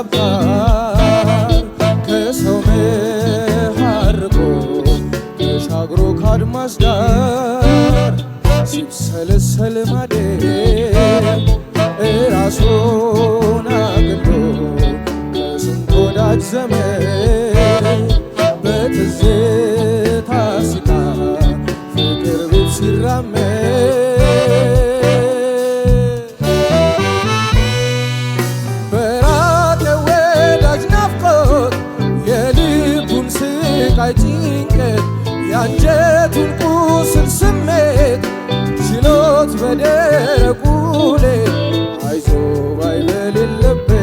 ከአሕዛብ ጋር ከሰው መሃርቆ ተሻግሮ ካድማስ ዳር ሲብሰለሰል ማደር ራሱን አግሎ ከስንት ወዳጅ ዘመን በትዝታ ሲቃ ፍቅር ቤት ሲራመድ በራቀ ወዳጅ ናፍቆት የልቡን ስቃይ ጭንቀት የአንጀቱን ቁስል ስሜት ችሎት በደረቁ ሌት አይዞ ባይ በሌለበት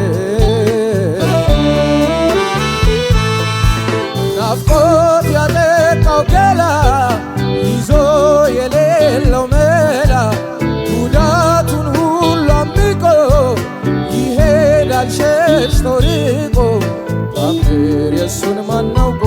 ናፍቆት ያጠቃው ገላ ይዞ የሌለው መላ ጉዳቱን ሁሉ አምቆ ይሄዳል ሸሽቶ ርቆ ባምር የሱን ማናውቆ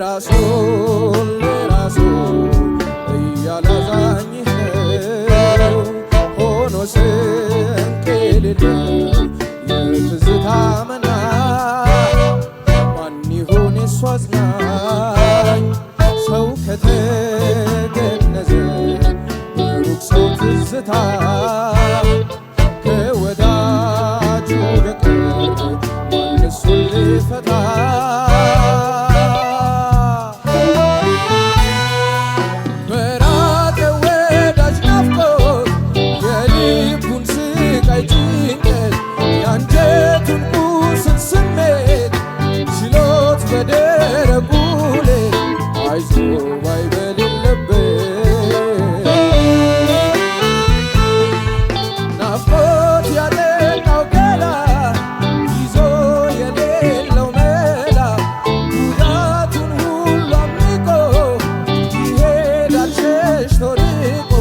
ራሱን ለራሱ እያላዛኝ ነው ሆኖ ስንቅ የሌለው የትዝታ መና ማን ይሆን የሱ አዝናኝ ሰው ከተገነዘ ሩቅ ሰው ትዝታ ከወዳጁ በቀር ማን እሱን ሊፈታ የአንጀቱን ቁስል ስሜት ችሎት በደረቁ ሌት አይዞ ባይ በሌለበት ናፍቆት ያጠቃው ገላ ይዞ የሌለው መላ ጉዳቱን ሁሉ አምቆ ይሄዳል ሸሽቶ ርቆ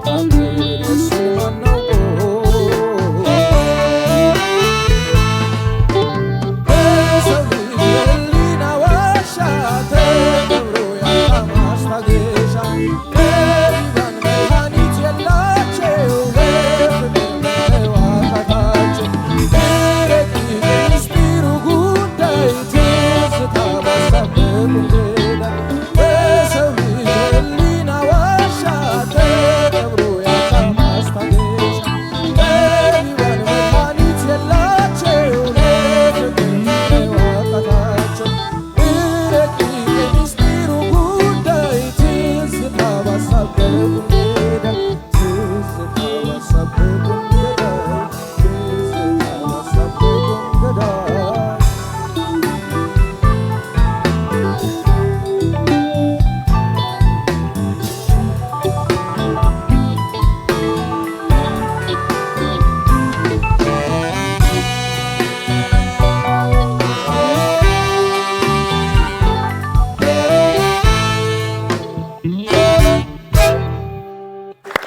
ባምር የሱን ማናውቆ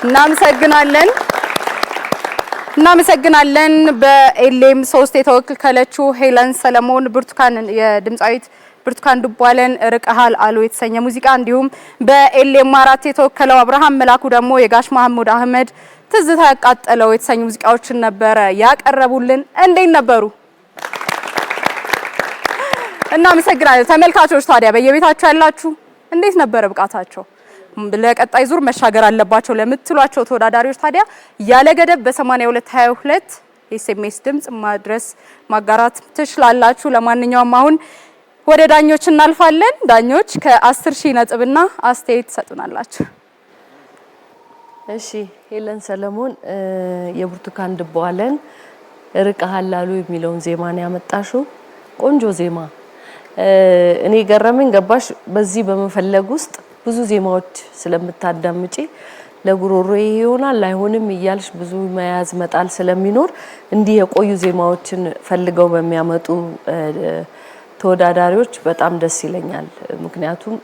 እናመሰግናለን። እናመሰግናለን። በኤልኤም 3 የተወከለችው ሄለን ሰለሞን ብርቱካን የድምጻዊት ብርቱካን ዱባለን ርቀሃል አሉ የተሰኘ ሙዚቃ እንዲሁም በኤልኤም 4 የተወከለው አብርሃም መላኩ ደግሞ የጋሽ መሐሙድ አህመድ ትዝታ ያቃጠለው የተሰኙ ሙዚቃዎችን ነበረ ያቀረቡልን። እንዴት ነበሩ? እናመሰግናለን። ተመልካቾች ታዲያ በየቤታችሁ ያላችሁ እንዴት ነበረ ብቃታቸው? ለቀጣይ ዙር መሻገር አለባቸው ለምትሏቸው ተወዳዳሪዎች ታዲያ ያለ ገደብ በ8222 ኤስኤምኤስ ድምጽ ማድረስ ማጋራት ትችላላችሁ። ለማንኛውም አሁን ወደ ዳኞች እናልፋለን። ዳኞች ከ10000 ነጥብና አስተያየት ሰጡናላችሁ። እሺ ሄለን ሰለሞን የብርቱካን ዱባለን ርቀሃል አሉ የሚለውን ዜማ ነው ያመጣሽው። ቆንጆ ዜማ። እኔ ገረመኝ ገባሽ በዚህ በመፈለግ ውስጥ ብዙ ዜማዎች ስለምታዳምጪ ለጉሮሮ ይሆናል ላይሆንም እያልሽ ብዙ መያዝ መጣል ስለሚኖር እንዲህ የቆዩ ዜማዎችን ፈልገው በሚያመጡ ተወዳዳሪዎች በጣም ደስ ይለኛል። ምክንያቱም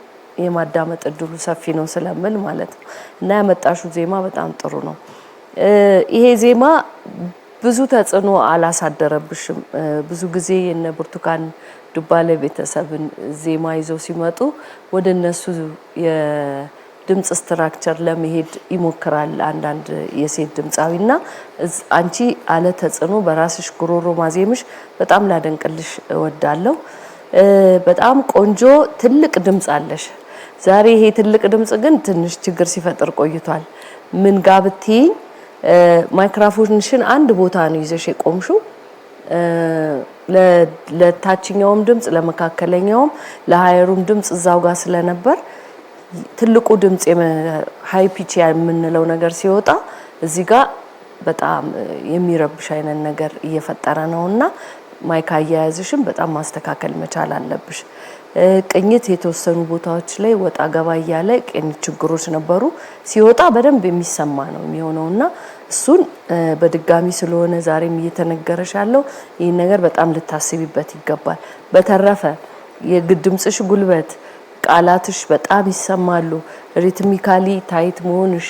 የማዳመጥ እድሉ ሰፊ ነው ስለምል ማለት ነው። እና ያመጣሹ ዜማ በጣም ጥሩ ነው። ይሄ ዜማ ብዙ ተጽዕኖ አላሳደረብሽም። ብዙ ጊዜ የነ ብርቱካን ዱባለ ቤተሰብን ዜማ ይዘው ሲመጡ ወደ እነሱ የድምጽ ስትራክቸር ለመሄድ ይሞክራል አንዳንድ የሴት ድምጻዊና አንቺ አለ ተጽዕኖ በራስሽ ጉሮሮ ማዜምሽ በጣም ላደንቅልሽ እወዳለሁ። በጣም ቆንጆ ትልቅ ድምጽ አለሽ። ዛሬ ይሄ ትልቅ ድምጽ ግን ትንሽ ችግር ሲፈጥር ቆይቷል። ምን ጋብቲ ማይክሮፎንሽን አንድ ቦታ ነው ይዘሽ የቆምሽው። ለታችኛውም ድምጽ ለመካከለኛውም ለሃየሩም ድምጽ እዛው ጋር ስለነበር ትልቁ ድምጽ ሃይ ፒች የምንለው ነገር ሲወጣ እዚህ ጋር በጣም የሚረብሽ አይነት ነገር እየፈጠረ ነውና ማይክ አያያዝሽም በጣም ማስተካከል መቻል አለብሽ። ቅኝት የተወሰኑ ቦታዎች ላይ ወጣ ገባ ያለ ቅኝት ችግሮች ነበሩ። ሲወጣ በደንብ የሚሰማ ነው የሚሆነውና እሱን በድጋሚ ስለሆነ ዛሬም እየተነገረሽ ያለው ይሄ ነገር በጣም ልታስቢበት ይገባል። በተረፈ የድምጽሽ ጉልበት ቃላትሽ በጣም ይሰማሉ። ሪትሚካሊ ታይት መሆንሽ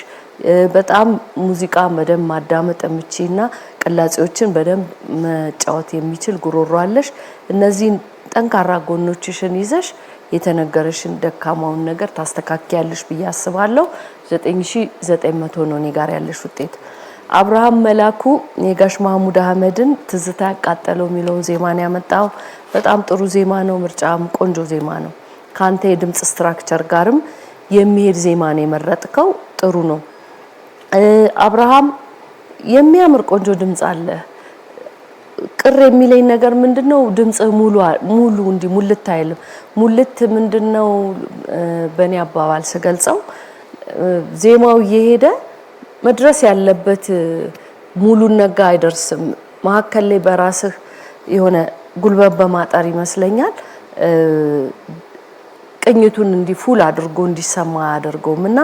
በጣም ሙዚቃ በደንብ ማዳመጥ የምችይና ቅላጼዎችን በደንብ መጫወት የሚችል ጉሮሮ አለሽ። እነዚህን ጠንካራ ጎኖችሽን ይዘሽ የተነገረሽን ደካማውን ነገር ታስተካክያለሽ ብዬ አስባለሁ። 9900 ነው እኔ ጋር ያለሽ ውጤት። አብርሃም መላኩ የጋሽ መሐሙድ አህመድን ትዝታ ያቃጠለው የሚለውን ዜማ ነው ያመጣው። በጣም ጥሩ ዜማ ነው። ምርጫም ቆንጆ ዜማ ነው። ካንተ የድምጽ ስትራክቸር ጋርም የሚሄድ ዜማ ነው የመረጥከው። ጥሩ ነው። አብርሃም የሚያምር ቆንጆ ድምጽ አለ። ቅር የሚለኝ ነገር ምንድነው ድምጽ ሙሉ እንዲ ሙልት አይልም። ሙልት ምንድነው በእኔ አባባል ስገልጸው ዜማው እየሄደ መድረስ ያለበት ሙሉ ነጋ አይደርስም። መሀከል ላይ በራስህ የሆነ ጉልበት በማጣር ይመስለኛል ቅኝቱን እንዲ ፉል አድርጎ እንዲሰማ ያደርገውምና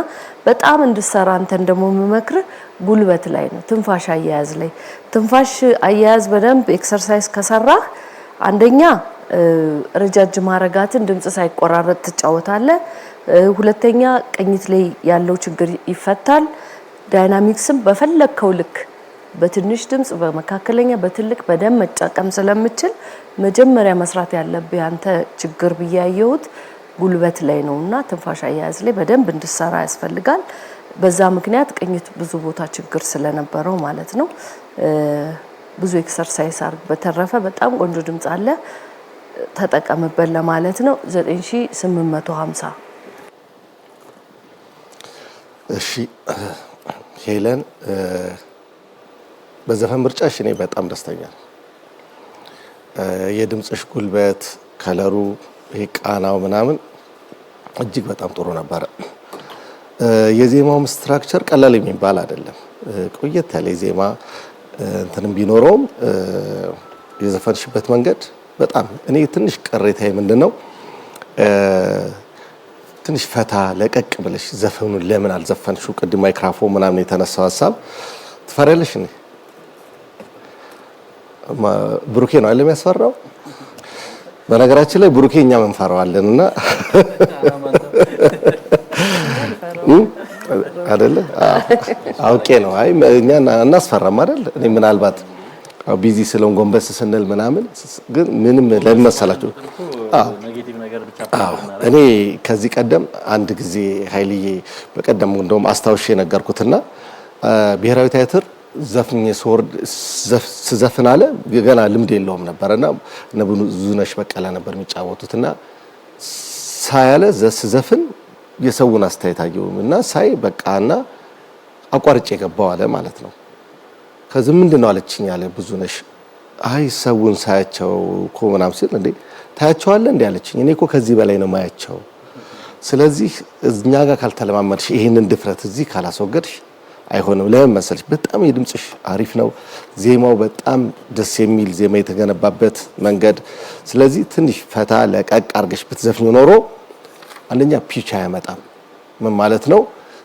በጣም እንድሰራ አንተን ደሞ መመክር ጉልበት ላይ ነው። ትንፋሽ አያያዝ ላይ ትንፋሽ አያያዝ በደንብ ኤክሰርሳይዝ ከሰራህ አንደኛ ረጃጅም ማረጋትን ድምጽ ሳይቆራረጥ ትጫወታለህ። ሁለተኛ ቅኝት ላይ ያለው ችግር ይፈታል። ዳይናሚክስም በፈለከው ልክ በትንሽ ድምጽ በመካከለኛ በትልቅ በደም መጫቀም ስለምችል መጀመሪያ መስራት ያለብህ አንተ ችግር ብያየሁት ጉልበት ላይ ነውና ትንፋሽ አያያዝ ላይ በደንብ እንድሰራ ያስፈልጋል። በዛ ምክንያት ቅኝት ብዙ ቦታ ችግር ስለነበረው ማለት ነው። ብዙ ኤክሰርሳይዝ አርግ። በተረፈ በጣም ቆንጆ ድምጽ አለ ተጠቀምበት ለማለት ነው። 9850 እሺ ሄለን በዘፈን ምርጫሽ እኔ በጣም ደስተኛ ነኝ። የድምጽሽ ጉልበት ከለሩ ቃናው ምናምን እጅግ በጣም ጥሩ ነበር። የዜማው ስትራክቸር ቀላል የሚባል አይደለም። ቆየት ያለ ዜማ እንትንም ቢኖረውም የዘፈንሽበት መንገድ በጣም እኔ ትንሽ ቅሬታዬ ምንድነው ትንሽ ፈታ ለቀቅ ብለሽ ዘፈኑን ለምን አልዘፈንሽው? ቅድም ማይክሮፎን ምናምን የተነሳው ሐሳብ ትፈራለሽ እንዴ? ብሩኬ ነው አይደል የሚያስፈራው? በነገራችን ላይ ብሩኬ እኛ መንፈራዋለንና አይደለ? አውቄ ነው። አይ እኛ እናስፈራም አይደል? እኔ ምናልባት ቢዚ ስለሆን ጎንበስ ስንል ምናምን ግን ምንም ለመሰላችሁ ኔጌቲቭ ነገር ብቻ እኔ ከዚህ ቀደም አንድ ጊዜ ኃይልዬ በቀደም እንደውም አስታውሼ ነገርኩትና ብሔራዊ ቲያትር ዘፍኜ ስወርድ ስዘፍን አለ ገና ልምድ የለውም ነበርና ብዙነሽ በቀለ ነበር የሚጫወቱትና ሳያለ ዘፍን የሰውን አስተያየት አየውና ሳይ በቃና አቋርጬ ገባው አለ ማለት ነው። ከዚህ ምንድነው አለችኝ አለ ብዙነሽ አይ ሰውን ሳያቸው እኮ ምናምን ሲል እንዴ ታያቸዋለህ እንዴ አለችኝ። እኔ እኮ ከዚህ በላይ ነው ማያቸው። ስለዚህ እኛ ጋር ካልተለማመድሽ ይሄንን ድፍረት እዚህ ካላስወገድሽ አይሆንም። ለምን መሰለሽ በጣም የድምጽሽ አሪፍ ነው። ዜማው በጣም ደስ የሚል ዜማ የተገነባበት መንገድ። ስለዚህ ትንሽ ፈታ ለቀቅ አርገሽ ብትዘፍኝ ኖሮ አንደኛ ፒች አያመጣም። ምን ማለት ነው?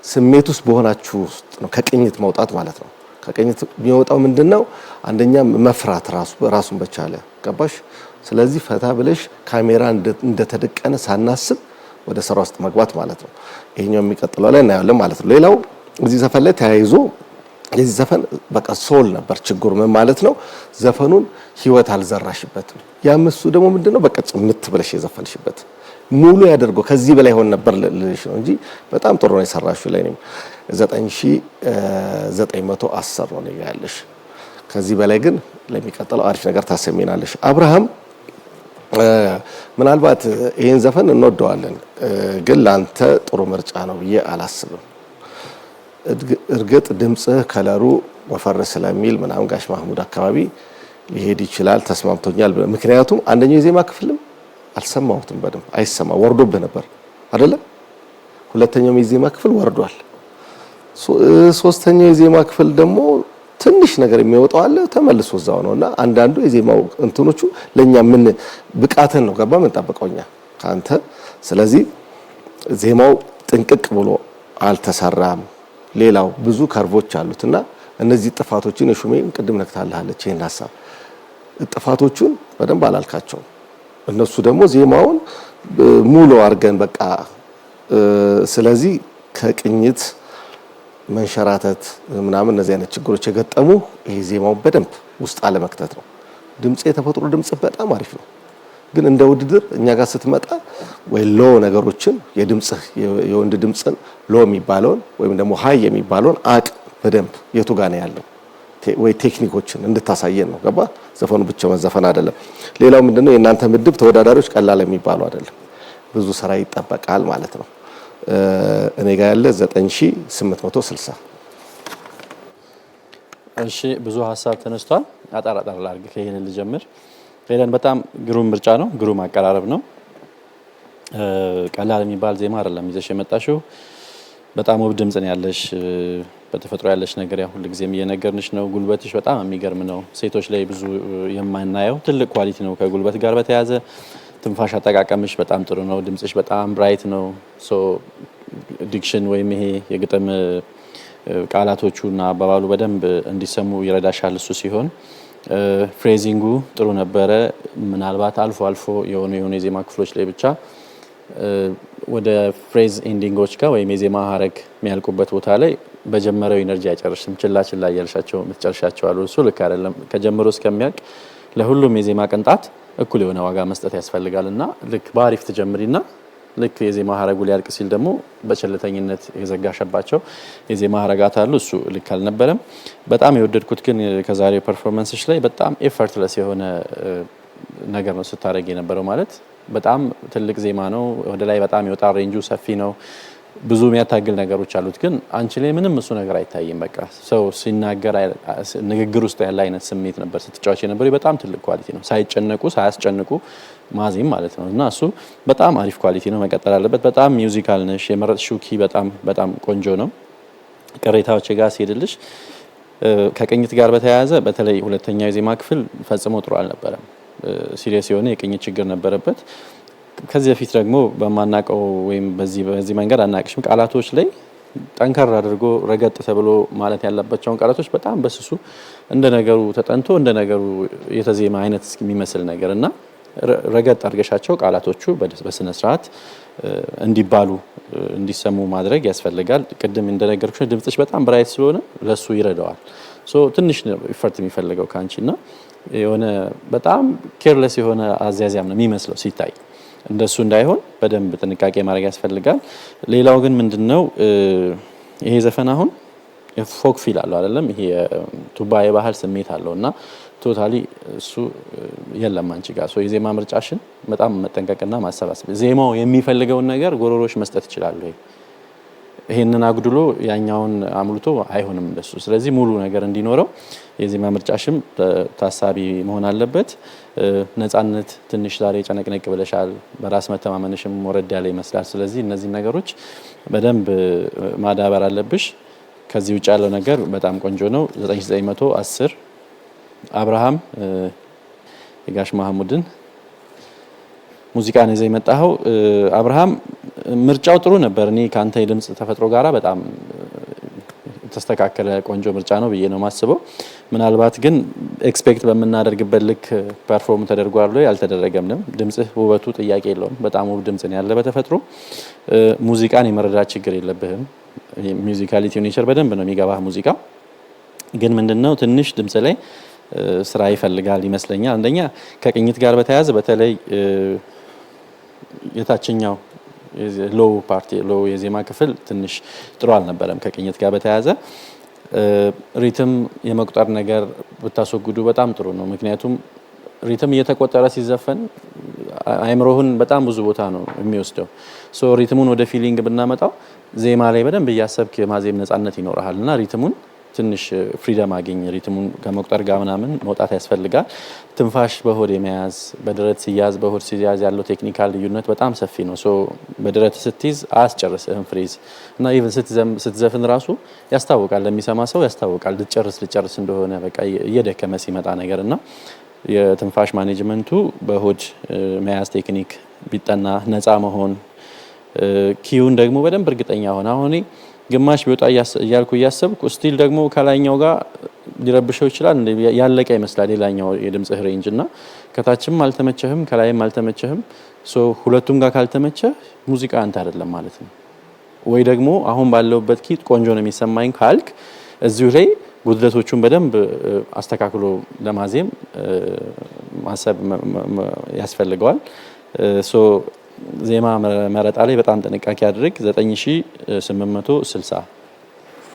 ስሜት ውስጥ በሆናችሁ ውስጥ ነው ከቅኝት መውጣት ማለት ነው። ከቅኝት የሚወጣው ምንድነው? አንደኛ መፍራት ራሱን በቻለ ገባሽ? ስለዚህ ፈታ ብለሽ ካሜራ እንደተደቀነ ሳናስብ ወደ ስራ ውስጥ መግባት ማለት ነው። ይሄኛው የሚቀጥለው ላይ እናያለን ማለት ነው። ሌላው እዚህ ዘፈን ላይ ተያይዞ የዚህ ዘፈን በቃ ሶል ነበር ችግሩ። ምን ማለት ነው? ዘፈኑን ህይወት አልዘራሽበትም። ያምሱ ደግሞ ምንድነው? በቃ ጽምት ብለሽ የዘፈንሽበት ሙሉ ያደርገው ከዚህ በላይ ሆነ ነበር ልልሽ ነው እንጂ በጣም ጥሩ ነው የሰራሽው። ላይ ነው 9910 ነው ያለሽ። ከዚህ በላይ ግን ለሚቀጥለው አሪፍ ነገር ታሰሚናለሽ። አብርሃም ምናልባት ይሄን ዘፈን እንወደዋለን ግን ላንተ ጥሩ ምርጫ ነው ብዬ አላስብም። እርግጥ ድምጽህ ከለሩ ወፈር ስለሚል ምናምን ጋሽ ማህሙድ አካባቢ ሊሄድ ይችላል ተስማምቶኛል። ምክንያቱም አንደኛው የዜማ ክፍልም አልሰማሁትም በደንብ አይሰማ ወርዶብህ ነበር አይደለ? ሁለተኛው የዜማ ክፍል ወርዷል። ሶስተኛው የዜማ ክፍል ደግሞ ትንሽ ነገር የሚወጣው አለ ተመልሶ እዛው ነውና አንዳንዱ የዜማው እንትኖቹ ለኛ ምን ብቃተን ነው ገባ ምን ጠብቀውኛ ካንተ። ስለዚህ ዜማው ጥንቅቅ ብሎ አልተሰራም። ሌላው ብዙ ከርቮች አሉትና እነዚህ ጥፋቶችን የሹሜን ቅድም ነክታለች ይሄን ሐሳብ ጥፋቶቹን በደንብ አላልካቸው። እነሱ ደግሞ ዜማውን ሙሉ አርገን በቃ ስለዚህ ከቅኝት መንሸራተት ምናምን እነዚህ አይነት ችግሮች የገጠሙ ይሄ ዜማው በደንብ ውስጥ አለመክተት ነው። ድምጽ የተፈጥሮ ድምጽ በጣም አሪፍ ነው ግን እንደ ውድድር እኛ ጋር ስትመጣ ወይ ሎ ነገሮችን የድምጽ የወንድ ድምጽን ሎ የሚባለውን ወይም ደግሞ ሃይ የሚባለውን አቅ በደንብ የቱ ጋር ነው ያለው ወይ ቴክኒኮችን እንድታሳየን ነው ገባ። ዘፈኑ ብቻ መዘፈን አይደለም። ሌላው ምንድነው የእናንተ ምድብ ተወዳዳሪዎች ቀላል የሚባሉ አይደለም። ብዙ ስራ ይጠበቃል ማለት ነው። እኔ ጋር ያለ 9860። እሺ ብዙ ሐሳብ ተነስቷል። አጣራ ላድርግ ከይሄን ልጀምር። ሄለን በጣም ግሩም ምርጫ ነው። ግሩም አቀራረብ ነው። ቀላል የሚባል ዜማ አይደለም ይዘሽ የመጣሽው። በጣም ውብ ድምጽ ነው ያለሽ። በተፈጥሮ ያለሽ ነገር ያ ሁሉ ጊዜም እየነገርንሽ ነው። ጉልበትሽ በጣም የሚገርም ነው። ሴቶች ላይ ብዙ የማናየው ትልቅ ኳሊቲ ነው። ከጉልበት ጋር በተያያዘ ትንፋሽ አጠቃቀምሽ በጣም ጥሩ ነው። ድምጽሽ በጣም ብራይት ነው። ሶ ዲክሽን ወይም ይሄ የግጥም ቃላቶቹና አባባሉ በደንብ እንዲሰሙ ይረዳሻል። እሱ ሲሆን ፍሬዚንጉ ጥሩ ነበረ። ምናልባት አልፎ አልፎ የሆነ የዜማ ክፍሎች ላይ ብቻ ወደ ፍሬዝ ኤንዲንጎች ጋር ወይም የዜማ ሀረግ የሚያልቁበት ቦታ ላይ በጀመረው ኢነርጂ አይጨርሽም። ችላ ያልሻቸው ምትጨርሻቸው አሉ። እሱ ልክ አይደለም። ከጀምሮ እስከሚያልቅ ለሁሉም የዜማ ቅንጣት እኩል የሆነ ዋጋ መስጠት ያስፈልጋልና ልክ በአሪፍ ተጀምሪና ልክ የዜማ ሀረጉ ሊያልቅ ሲል ደግሞ በቸልተኝነት የዘጋሸባቸው የዜማ ሀረጋት አሉ። እሱ ልክ አልነበረም። በጣም የወደድኩት ግን ከዛሬው ፐርፎርማንስሽ ላይ በጣም ኤፈርትለስ የሆነ ነገር ነው ስታደርግ የነበረው። ማለት በጣም ትልቅ ዜማ ነው። ወደ ላይ በጣም ይወጣ፣ ሬንጁ ሰፊ ነው። ብዙ የሚያታግል ነገሮች አሉት ግን አንቺ ላይ ምንም እሱ ነገር አይታይም። በቃ ሰው ሲናገር ንግግር ውስጥ ያለ አይነት ስሜት ነበር ስትጫወች የነበረው። በጣም ትልቅ ኳሊቲ ነው። ሳይጨነቁ ሳያስጨንቁ ማዜም ማለት ነው። እና እሱ በጣም አሪፍ ኳሊቲ ነው። መቀጠል አለበት። በጣም ሚውዚካል ነሽ። የመረጥሽው ኪ በጣም ቆንጆ ነው። ቅሬታዎች ጋር ሲሄድልሽ ከቅኝት ጋር በተያያዘ በተለይ ሁለተኛው የዜማ ክፍል ፈጽሞ ጥሩ አልነበረም። ሲሪየስ የሆነ የቅኝት ችግር ነበረበት። ከዚህ በፊት ደግሞ በማናቀው ወይም በዚህ መንገድ አናቅሽም ቃላቶች ላይ ጠንከር አድርጎ ረገጥ ተብሎ ማለት ያለባቸውን ቃላቶች በጣም በስሱ እንደ ነገሩ ተጠንቶ እንደ ነገሩ የተዜማ አይነት የሚመስል ነገርና ረገጥ አድርገሻቸው ቃላቶቹ በስነ ስርዓት እንዲባሉ እንዲሰሙ ማድረግ ያስፈልጋል። ቅድም እንደነገርኩሽ ድምጽሽ በጣም ብራይት ስለሆነ ለሱ ይረዳዋል። ትንሽ ኢፈርት የሚፈልገው ካንቺና የሆነ በጣም ኬርለስ የሆነ አዝያዝያም ነው የሚመስለው ሲታይ። እንደሱ እንዳይሆን በደንብ ጥንቃቄ ማድረግ ያስፈልጋል። ሌላው ግን ምንድነው ይሄ ዘፈን አሁን ፎክ ፊል አለው አይደለም? ይሄ ቱባ የባህል ስሜት አለውና ቶታሊ እሱ የለም አንቺ ጋር። የዜማ ምርጫሽን በጣም መጠንቀቅና ማሰባሰብ፣ ዜማው የሚፈልገውን ነገር ጎሮሮሽ መስጠት ይችላል። ይሄንን አጉድሎ ያኛውን አምልቶ አይሆንም እንደሱ። ስለዚህ ሙሉ ነገር እንዲኖረው የዜማ ምርጫሽም ታሳቢ መሆን አለበት። ነፃነት ትንሽ ዛሬ ጨነቅነቅ ብለሻል፣ በራስ መተማመንሽም ወረድ ያለ ይመስላል። ስለዚህ እነዚህ ነገሮች በደንብ ማዳበር አለብሽ። ከዚህ ውጭ ያለው ነገር በጣም ቆንጆ ነው። 9910 አብርሃም የጋሽ መሐሙድን ሙዚቃ ነው ይዘህ የመጣኸው። አብርሃም ምርጫው ጥሩ ነበር። እኔ ካንተ የድምጽ ተፈጥሮ ጋራ በጣም ተስተካከለ ቆንጆ ምርጫ ነው ብዬ ነው ማስበው። ምናልባት ግን ኤክስፔክት በመናደርግበት ልክ ፐርፎርም ተደርጓል ወይ አልተደረገም ነው። ድምጽህ ውበቱ ጥያቄ የለውም። በጣም ውብ ድምጽ ነው ያለ በተፈጥሮ። ሙዚቃን የመረዳት ችግር የለብህም። ሚውዚካሊቲ ኔቸር በደንብ ነው የሚገባህ ሙዚቃ። ግን ምንድነው ትንሽ ድምጽ ላይ ስራ ይፈልጋል ይመስለኛል። አንደኛ ከቅኝት ጋር በተያያዘ በተለይ የታችኛው ሎው ፓርቲ ሎው የዜማ ክፍል ትንሽ ጥሩ አልነበረም። ከቅኝት ጋር በተያያዘ ሪትም የመቁጠር ነገር ብታስወግዱ በጣም ጥሩ ነው። ምክንያቱም ሪትም እየተቆጠረ ሲዘፈን አይምሮህን በጣም ብዙ ቦታ ነው የሚወስደው። ሪትሙን ወደ ፊሊንግ ብናመጣው ዜማ ላይ በደንብ እያሰብክ የማዜም ነፃነት ይኖርሃልና ሪትሙን ትንሽ ፍሪደም አገኝ። ሪትሙን ከመቁጠር ጋር ምናምን መውጣት ያስፈልጋል። ትንፋሽ በሆድ የመያዝ በደረት ሲያዝ በሆድ ሲያዝ ያለው ቴክኒካል ልዩነት በጣም ሰፊ ነው። በደረት ስትይዝ አያስጨርስህም ፍሬዝ እና ኢቭን ስትዘፍን ራሱ ያስታውቃል፣ ለሚሰማ ሰው ያስታውቃል ልጨርስ እንደሆነ በቃ እየደከመ ሲመጣ ነገርና የትንፋሽ ማኔጅመንቱ በሆድ መያዝ ቴክኒክ ቢጠና ነፃ መሆን ኪዩን ደግሞ በደንብ እርግጠኛ ሆነ። አሁን ግማሽ ቢወጣ እያልኩ እያሰብኩ ስቲል ደግሞ ከላይኛው ጋር ሊረብሸው ይችላል። ያለቀ ይመስላል ሌላኛው የድምጽ ሬንጅ እና ከታችም አልተመቸህም ከላይም አልተመቸህም። ሁለቱም ጋር ካልተመቸህ ሙዚቃ አንተ አይደለም ማለት ነው። ወይ ደግሞ አሁን ባለውበት ኪት ቆንጆ ነው የሚሰማኝ ካልክ እዚሁ ላይ ጉድለቶቹን በደንብ አስተካክሎ ለማዜም ማሰብ ያስፈልገዋል። ዜማ መረጣ ላይ በጣም ጥንቃቄ አድርግ። 9860